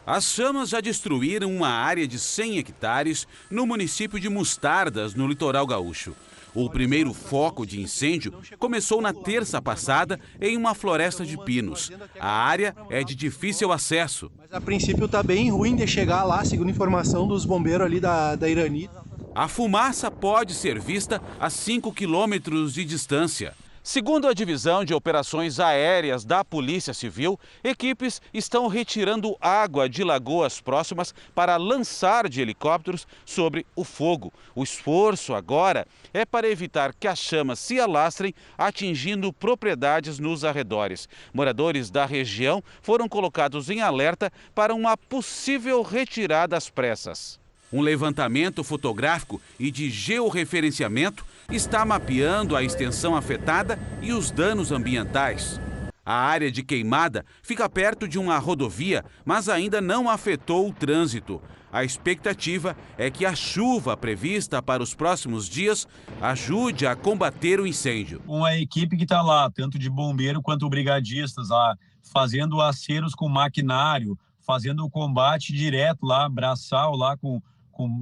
As chamas já destruíram uma área de 100 hectares no município de Mostardas, no litoral gaúcho. O primeiro foco de incêndio começou na terça passada em uma floresta de pinos. A área é de difícil acesso. Mas a princípio está bem ruim de chegar lá, segundo informação dos bombeiros ali da Irani. A fumaça pode ser vista a 5 quilômetros de distância. Segundo a Divisão de Operações Aéreas da Polícia Civil, equipes estão retirando água de lagoas próximas para lançar de helicópteros sobre o fogo. O esforço agora é para evitar que as chamas se alastrem, atingindo propriedades nos arredores. Moradores da região foram colocados em alerta para uma possível retirada às pressas. Um levantamento fotográfico e de georreferenciamento está mapeando a extensão afetada e os danos ambientais. A área de queimada fica perto de uma rodovia, mas ainda não afetou o trânsito. A expectativa é que a chuva prevista para os próximos dias ajude a combater o incêndio. Uma equipe que está lá, tanto de bombeiro quanto brigadistas, lá, fazendo aceros com maquinário, fazendo o combate direto lá, braçal lá com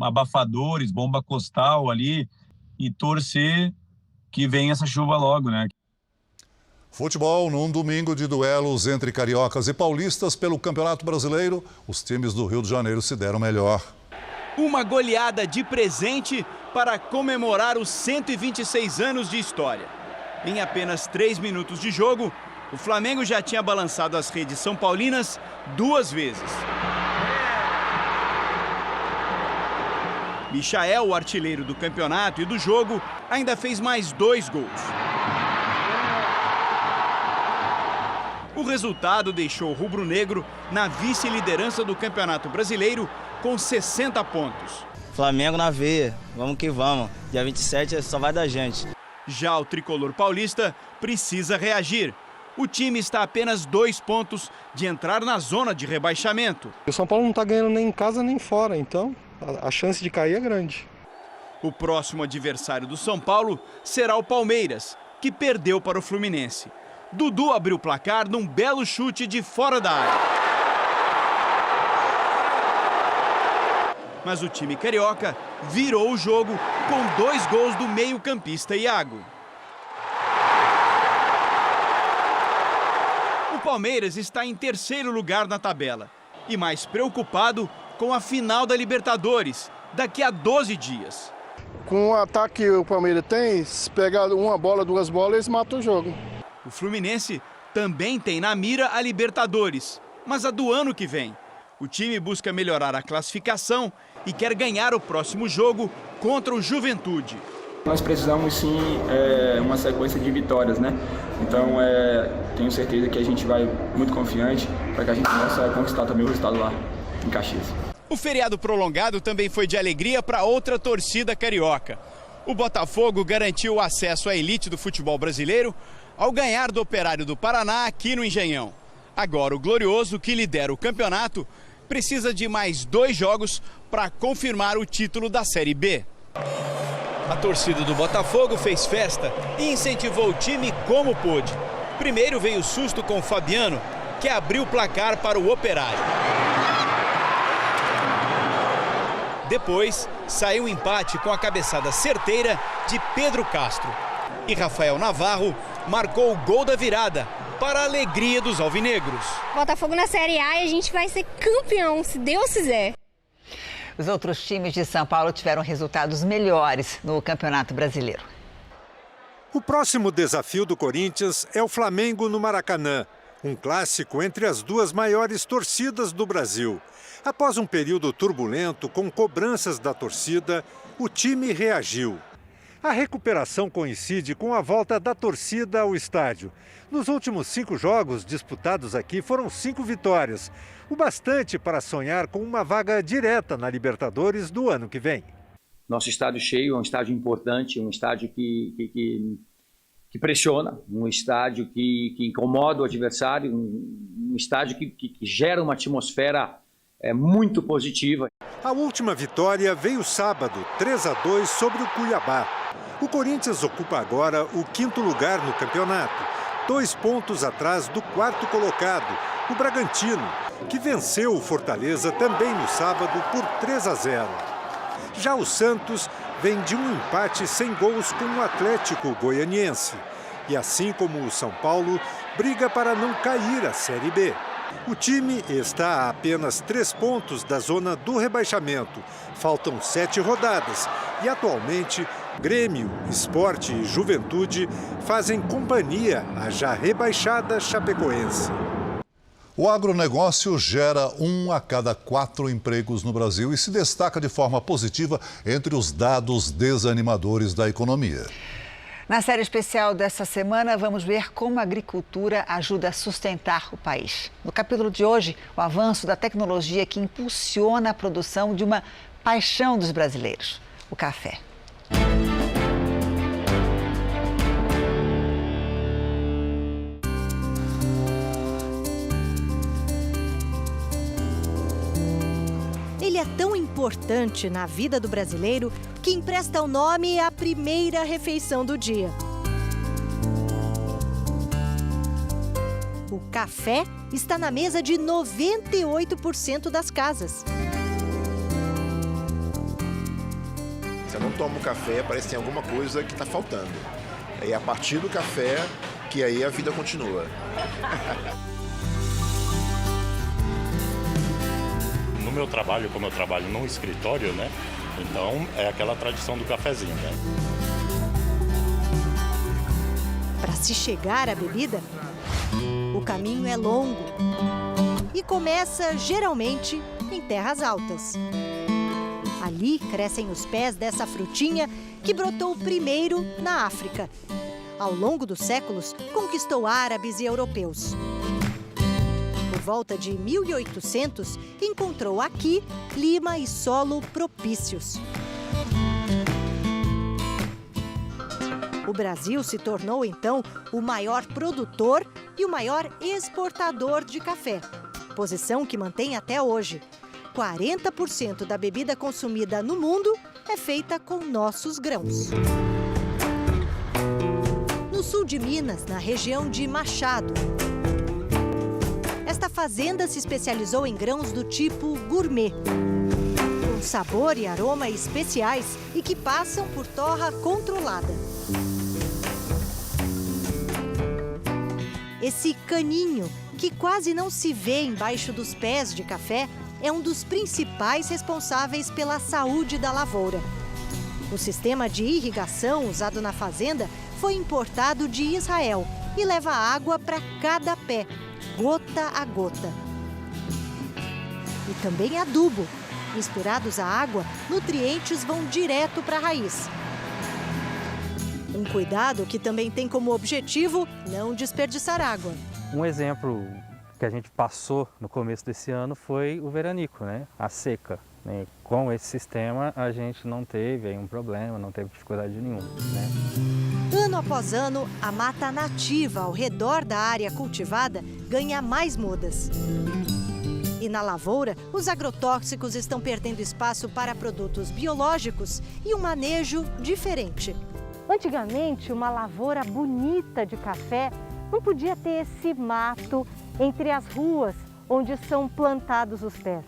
abafadores, bomba costal ali, e torcer que venha essa chuva logo, né? Futebol, num domingo de duelos entre cariocas e paulistas pelo Campeonato Brasileiro, os times do Rio de Janeiro se deram melhor. Uma goleada de presente para comemorar os 126 anos de história. Em apenas 3 minutos de jogo, o Flamengo já tinha balançado as redes são paulinas 2 vezes. Michael, o artilheiro do campeonato e do jogo, ainda fez mais 2 gols. O resultado deixou o rubro-negro na vice-liderança do Campeonato Brasileiro com 60 pontos. Flamengo na veia, vamos que vamos. Dia 27 só vai da gente. Já o tricolor paulista precisa reagir. O time está a apenas 2 pontos de entrar na zona de rebaixamento. O São Paulo não está ganhando nem em casa nem fora, então a chance de cair é grande. O próximo adversário do São Paulo será o Palmeiras, que perdeu para o Fluminense. Dudu abriu o placar num belo chute de fora da área. Mas o time carioca virou o jogo com 2 gols do meio-campista Iago. O Palmeiras está em 3º lugar na tabela e mais preocupado com a final da Libertadores, daqui a 12 dias. Com o ataque que o Palmeiras tem, se pegar uma bola, 2 bolas, eles matam o jogo. O Fluminense também tem na mira a Libertadores, mas a do ano que vem. O time busca melhorar a classificação e quer ganhar o próximo jogo contra o Juventude. Nós precisamos sim uma sequência de vitórias, né? Então tenho certeza que a gente vai muito confiante para que a gente possa conquistar também o resultado lá em Caxias. O feriado prolongado também foi de alegria para outra torcida carioca. O Botafogo garantiu o acesso à elite do futebol brasileiro ao ganhar do Operário do Paraná aqui no Engenhão. Agora o Glorioso, que lidera o campeonato, precisa de mais 2 jogos para confirmar o título da Série B. A torcida do Botafogo fez festa e incentivou o time como pôde. Primeiro veio o susto com o Fabiano, que abriu o placar para o Operário. Depois, saiu um empate com a cabeçada certeira de Pedro Castro. E Rafael Navarro marcou o gol da virada, para a alegria dos alvinegros. Botafogo na Série A e a gente vai ser campeão, se Deus quiser. Os outros times de São Paulo tiveram resultados melhores no Campeonato Brasileiro. O próximo desafio do Corinthians é o Flamengo no Maracanã, um clássico entre as 2 maiores torcidas do Brasil. Após um período turbulento com cobranças da torcida, o time reagiu. A recuperação coincide com a volta da torcida ao estádio. Nos últimos 5 jogos disputados aqui foram 5 vitórias, o bastante para sonhar com uma vaga direta na Libertadores do ano que vem. Nosso estádio cheio é um estádio importante, um estádio que pressiona, um estádio que incomoda o adversário, um estádio que gera uma atmosfera muito positiva. A última vitória veio sábado, 3-2 sobre o Cuiabá. O Corinthians ocupa agora o 5º lugar no campeonato, 2 pontos atrás do 4º colocado, o Bragantino, que venceu o Fortaleza também no sábado por 3-0. Já o Santos vem de um empate sem gols com o Atlético Goianiense. E assim como o São Paulo, briga para não cair à Série B. O time está a apenas 3 pontos da zona do rebaixamento. Faltam 7 rodadas e atualmente Grêmio, Sport e Juventude fazem companhia à já rebaixada Chapecoense. O agronegócio gera 1 a cada 4 empregos no Brasil e se destaca de forma positiva entre os dados desanimadores da economia. Na série especial dessa semana, vamos ver como a agricultura ajuda a sustentar o país. No capítulo de hoje, o avanço da tecnologia que impulsiona a produção de uma paixão dos brasileiros, o café. Ele é tão importante na vida do brasileiro que empresta o nome à primeira refeição do dia. O café está na mesa de 98% das casas. Você não toma o café, parece que tem alguma coisa que está faltando. É a partir do café que aí a vida continua. No meu trabalho, como eu trabalho num escritório, né? Então é aquela tradição do cafezinho, né? Para se chegar à bebida, o caminho é longo e começa geralmente em terras altas. Ali crescem os pés dessa frutinha que brotou primeiro na África. Ao longo dos séculos, conquistou árabes e europeus. Por volta de 1800, encontrou aqui clima e solo propícios. O Brasil se tornou, então, o maior produtor e o maior exportador de café, posição que mantém até hoje. 40% da bebida consumida no mundo é feita com nossos grãos. No sul de Minas, na região de Machado, esta fazenda se especializou em grãos do tipo gourmet, com sabor e aroma especiais e que passam por torra controlada. Esse caninho, que quase não se vê embaixo dos pés de café, é um dos principais responsáveis pela saúde da lavoura. O sistema de irrigação usado na fazenda foi importado de Israel e leva água para cada pé, gota a gota. E também adubo. Misturados à água, nutrientes vão direto para a raiz. Um cuidado que também tem como objetivo não desperdiçar água. Um exemplo que a gente passou no começo desse ano foi o veranico, né? A seca. Né? Com esse sistema a gente não teve aí um problema, não teve dificuldade nenhuma. Né? Ano após ano, a mata nativa ao redor da área cultivada ganha mais mudas. E na lavoura, os agrotóxicos estão perdendo espaço para produtos biológicos e um manejo diferente. Antigamente, uma lavoura bonita de café não podia ter esse mato entre as ruas onde são plantados os pés.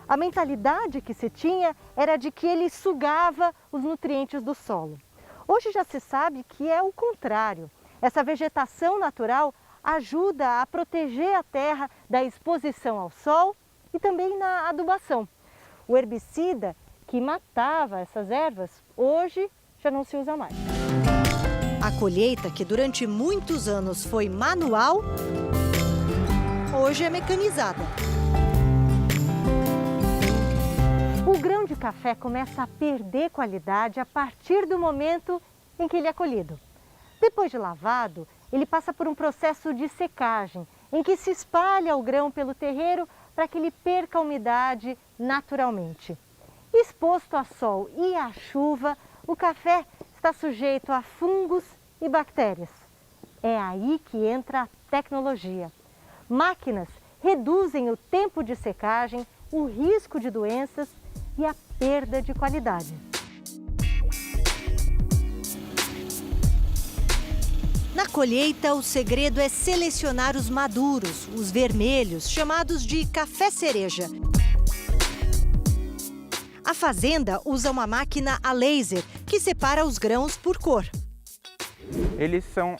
A mentalidade que se tinha era de que ele sugava os nutrientes do solo. Hoje já se sabe que é o contrário. Essa vegetação natural ajuda a proteger a terra da exposição ao sol e também na adubação. O herbicida que matava essas ervas, hoje já não se usa mais. A colheita, que durante muitos anos foi manual, hoje é mecanizada. O grão de café começa a perder qualidade a partir do momento em que ele é colhido. Depois de lavado, ele passa por um processo de secagem, em que se espalha o grão pelo terreiro para que ele perca a umidade naturalmente. Exposto a sol e à chuva, o café está sujeito a fungos e bactérias. É aí que entra a tecnologia. Máquinas reduzem o tempo de secagem, o risco de doenças e a perda de qualidade. Na colheita, o segredo é selecionar os maduros, os vermelhos, chamados de café cereja. A fazenda usa uma máquina a laser que separa os grãos por cor. Eles são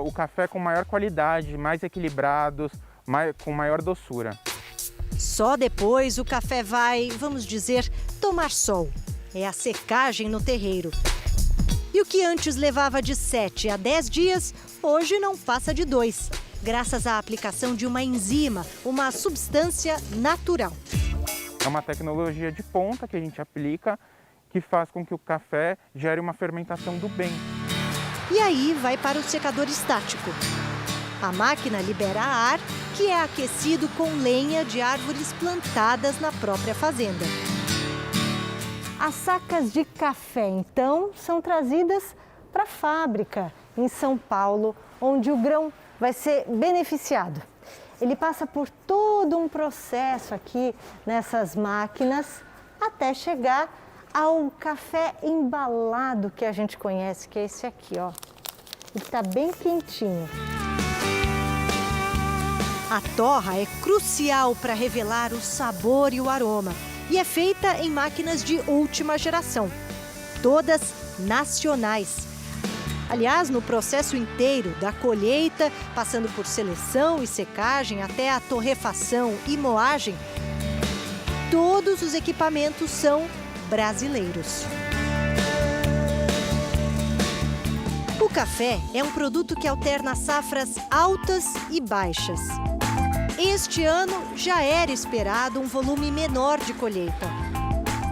o café com maior qualidade, mais equilibrados, com maior doçura. Só depois o café vai, vamos dizer, tomar sol. É a secagem no terreiro. E o que antes levava de 7 a 10 dias, hoje não passa de 2, graças à aplicação de uma enzima, uma substância natural. É uma tecnologia de ponta que a gente aplica, que faz com que o café gere uma fermentação do bem. E aí vai para o secador estático. A máquina libera ar, que é aquecido com lenha de árvores plantadas na própria fazenda. As sacas de café, então, são trazidas para a fábrica em São Paulo, onde o grão vai ser beneficiado. Ele passa por todo um processo aqui nessas máquinas até chegar ao café embalado que a gente conhece, que é esse aqui, ó. Ele está bem quentinho. A torra é crucial para revelar o sabor e o aroma e é feita em máquinas de última geração, todas nacionais. Aliás, no processo inteiro, da colheita, passando por seleção e secagem até a torrefação e moagem, todos os equipamentos são brasileiros. O café é um produto que alterna safras altas e baixas. Este ano já era esperado um volume menor de colheita.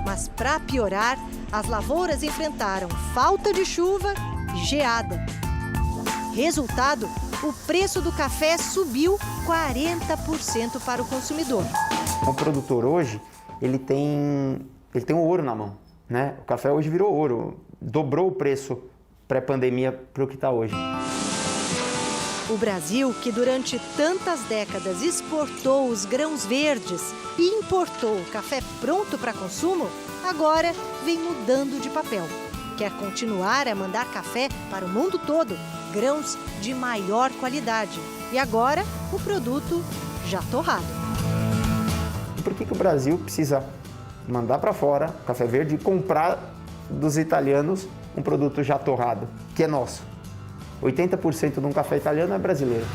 Mas, para piorar, as lavouras enfrentaram falta de chuva e geada. Resultado, o preço do café subiu 40% para o consumidor. O produtor hoje, ele tem o ouro na mão, né? O café hoje virou ouro, dobrou o preço pré-pandemia para o que está hoje. O Brasil, que durante tantas décadas exportou os grãos verdes e importou o café pronto para consumo, agora vem mudando de papel. Quer continuar a mandar café para o mundo todo, grãos de maior qualidade. E agora, o produto já torrado. Por que o Brasil precisa mandar para fora café verde e comprar dos italianos um produto já torrado, que é nosso? 80% de um café italiano é brasileiro.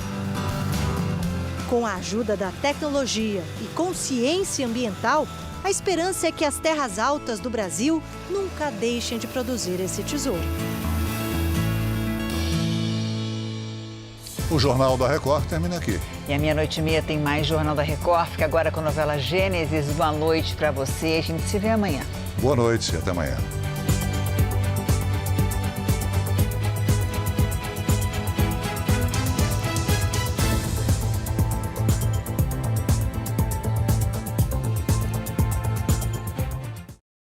Com a ajuda da tecnologia e consciência ambiental, a esperança é que as terras altas do Brasil nunca deixem de produzir esse tesouro. O Jornal da Record termina aqui. E à meia-noite e meia tem mais Jornal da Record. Fica agora com a novela Gênesis. Boa noite para você. A gente se vê amanhã. Boa noite e até amanhã.